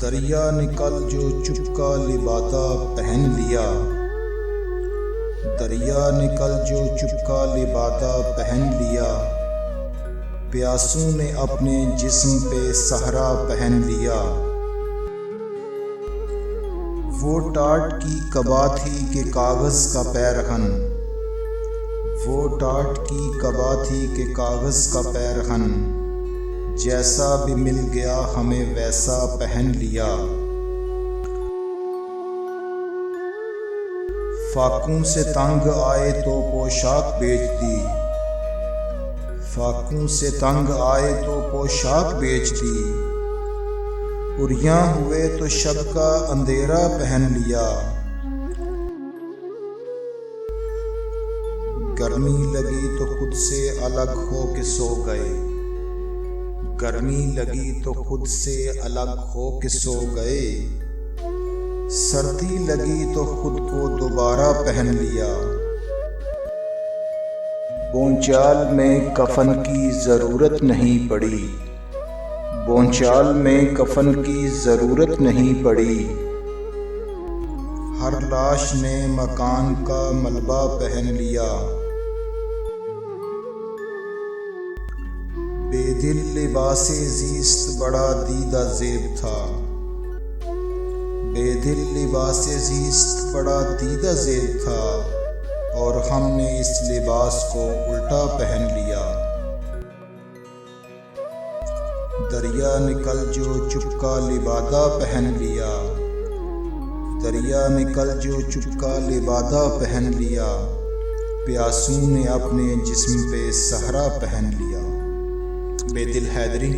دریا نکل جو چپکا لبادہ پہن لیا، دریا نکل جو چپکا لبادہ پہن لیا، پیاسوں نے اپنے جسم پہ صحرا پہن لیا۔ وہ ٹاٹ کی قبا تھی کہ کاغذ کا پیرہن، وہ ٹاٹ کی قبا تھی کہ کاغذ کا پیرہن، جیسا بھی مل گیا ہمیں ویسا پہن لیا۔ فاقوں سے تنگ آئے تو پوشاک بیچ دی، فاقوں سے تنگ آئے تو پوشاک بیچ دی، عریاں ہوئے تو شب کا اندھیرا پہن لیا۔ گرمی لگی تو خود سے الگ ہو کے سو گئے، گرمی لگی تو خود سے الگ ہو کے سو گئے، سردی لگی تو خود کو دوبارہ پہن لیا۔ بونچال میں کفن کی ضرورت نہیں پڑی، بونچال میں کفن کی ضرورت نہیں پڑی، ہر لاش نے مکان کا ملبہ پہن لیا۔ بے دل لباس زیست بڑا دیدہ زیب تھا، بے دل لباس زیست بڑا دیدہ زیب تھا، اور ہم نے اس لباس کو الٹا پہن لیا۔ دریا نکل جو چپکا لبادہ پہن لیا، دریا نکل جو چپکا لبادہ پہن لیا، پیاسوں نے اپنے جسم پہ صحرا پہن لیا۔ بے دل حیدری۔